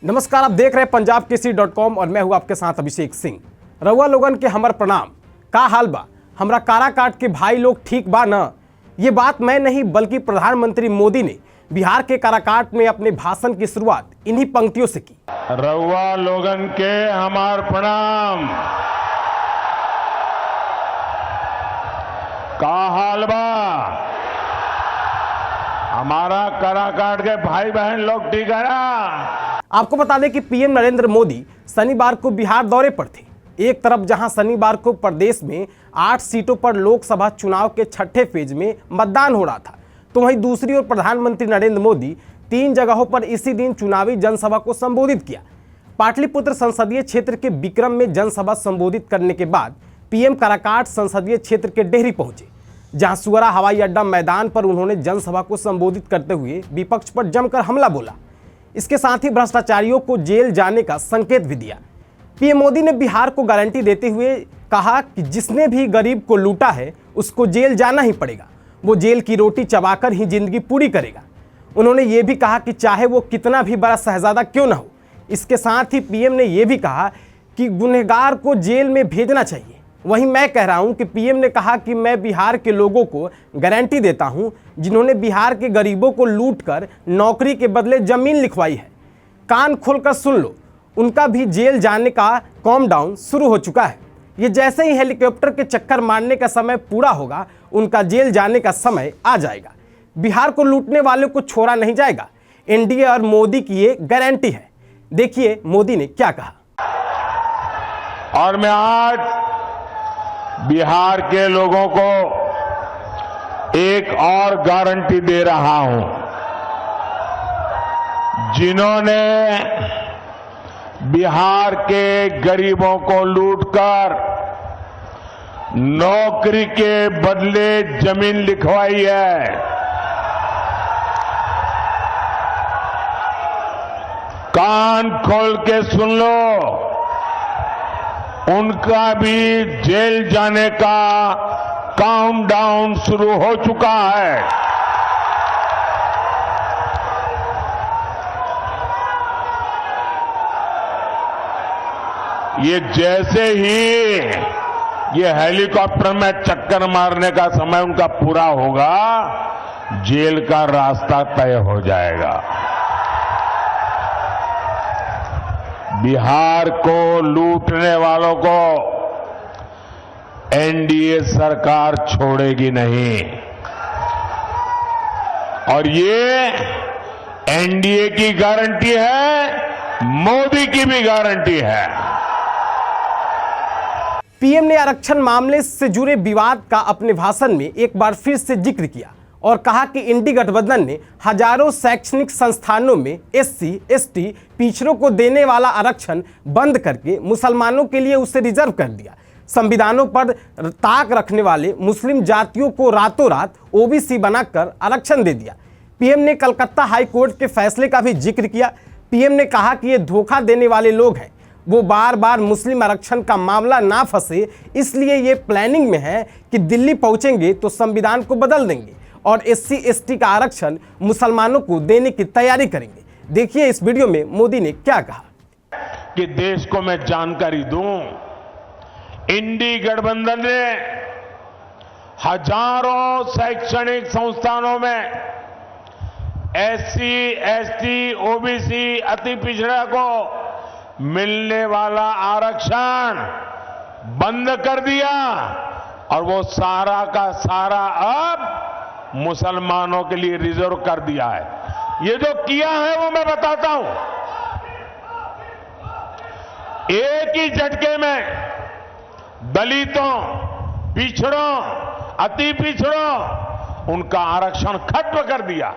नमस्कार, आप देख रहे हैं punjabkesari.com और मैं हूं आपके साथ अभिषेक सिंह। रउआ लोगन के हमर प्रणाम। का हाल बा? हमरा काराकाट के भाई लोग ठीक बा न? ये बात मैं नहीं बल्कि प्रधानमंत्री मोदी ने बिहार के काराकाट में अपने भाषण की शुरुआत इन्हीं पंक्तियों से की। रउआ लोगन के हमार प्रणाम। का हाल बा? हमारा काराकाट के भाई बहन लोग ठीक है ना? आपको बता दें कि पीएम नरेंद्र मोदी शनिवार को बिहार दौरे पर थे। एक तरफ जहां शनिवार को प्रदेश में 8 सीटों पर लोकसभा चुनाव के छठे फेज में मतदान हो रहा था, तो वहीं दूसरी ओर प्रधानमंत्री नरेंद्र मोदी 3 जगहों पर इसी दिन चुनावी जनसभा को संबोधित किया। पाटलिपुत्र संसदीय क्षेत्र के विक्रम में जनसभा संबोधित करने के बाद पीएम काराकाट संसदीय क्षेत्र के डेहरी पहुंचे, जहां सुअरा हवाई अड्डा मैदान पर उन्होंने जनसभा को संबोधित करते हुए विपक्ष पर जमकर हमला बोला। इसके साथ ही भ्रष्टाचारियों को जेल जाने का संकेत भी दिया। पीएम मोदी ने बिहार को गारंटी देते हुए कहा कि जिसने भी गरीब को लूटा है उसको जेल जाना ही पड़ेगा, वो जेल की रोटी चबाकर ही जिंदगी पूरी करेगा। उन्होंने ये भी कहा कि चाहे वो कितना भी बड़ा शहजादा क्यों ना हो। इसके साथ ही पीएम ने यह भी कहा कि गुनहगार को जेल में भेजना चाहिए। वहीं मैं कह रहा हूं कि पीएम ने कहा कि मैं बिहार के लोगों को गारंटी देता हूं, जिन्होंने बिहार के गरीबों को लूटकर नौकरी के बदले जमीन लिखवाई है, कान खोलकर सुन लो, उनका भी जेल जाने का कॉम डाउन शुरू हो चुका है। ये जैसे ही हेलीकॉप्टर के चक्कर मारने का समय पूरा होगा, उनका जेल जाने का समय आ जाएगा। बिहार को लूटने वालों को छोड़ा नहीं जाएगा। एनडीए और मोदी की ये गारंटी है। देखिए मोदी ने क्या कहा। और मैं आज बिहार के लोगों को एक और गारंटी दे रहा हूं। जिन्होंने बिहार के गरीबों को लूटकर नौकरी के बदले जमीन लिखवाई है, कान खोल के सुन लो, उनका भी जेल जाने का काउंटडाउन शुरू हो चुका है। ये जैसे ही ये हेलीकॉप्टर में चक्कर मारने का समय उनका पूरा होगा, जेल का रास्ता तय हो जाएगा। बिहार को लूटने वालों को एनडीए सरकार छोड़ेगी नहीं, और ये एनडीए की गारंटी है, मोदी की भी गारंटी है। पीएम ने आरक्षण मामले से जुड़े विवाद का अपने भाषण में एक बार फिर से जिक्र किया और कहा कि इंडी गठबंधन ने हजारों शैक्षणिक संस्थानों में एससी, एसटी पिछड़ों को देने वाला आरक्षण बंद करके मुसलमानों के लिए उसे रिजर्व कर दिया। संविधानों पर ताक रखने वाले मुस्लिम जातियों को रातों रात ओबीसी बनाकर आरक्षण दे दिया। पीएम ने कलकत्ता हाई कोर्ट के फैसले का भी जिक्र किया। पीएम ने कहा कि ये धोखा देने वाले लोग हैं, वो बार बार मुस्लिम आरक्षण का मामला ना फंसे, इसलिए ये प्लानिंग में है कि दिल्ली पहुंचेंगे तो संविधान को बदल देंगे और एससी, एसटी का आरक्षण मुसलमानों को देने की तैयारी करेंगे। देखिए इस वीडियो में मोदी ने क्या कहा। कि देश को मैं जानकारी दूं, इंडी गठबंधन ने हजारों शैक्षणिक संस्थानों में एससी, एसटी, ओबीसी, अति पिछड़ा को मिलने वाला आरक्षण बंद कर दिया, और वो सारा का सारा अब मुसलमानों के लिए रिजर्व कर दिया है। ये जो किया है वो मैं बताता हूं। एक ही झटके में दलितों, पिछड़ों, अति पिछड़ों, उनका आरक्षण खत्म कर दिया।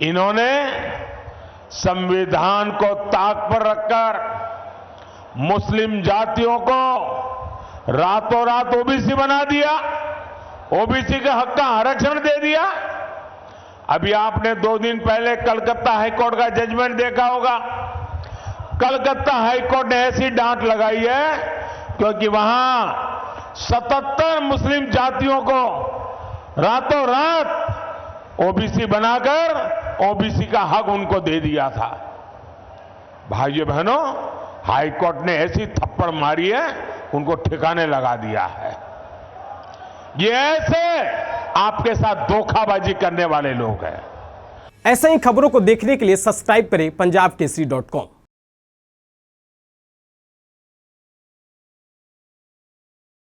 इन्होंने संविधान को ताक पर रखकर मुस्लिम जातियों को रातों रात ओबीसी बना दिया, ओबीसी के हक का आरक्षण दे दिया। अभी आपने 2 दिन पहले कलकत्ता हाईकोर्ट का जजमेंट देखा होगा। कलकत्ता हाईकोर्ट ने ऐसी डांट लगाई है क्योंकि वहां 77 मुस्लिम जातियों को रातों रात ओबीसी बनाकर ओबीसी का हक उनको दे दिया था। भाइयों बहनों, हाईकोर्ट ने ऐसी थप्पड़ मारी है, उनको ठिकाने लगा दिया है। ये ऐसे आपके साथ धोखाबाजी करने वाले लोग हैं। ऐसे ही खबरों को देखने के लिए सब्सक्राइब करें punjabkesari.com।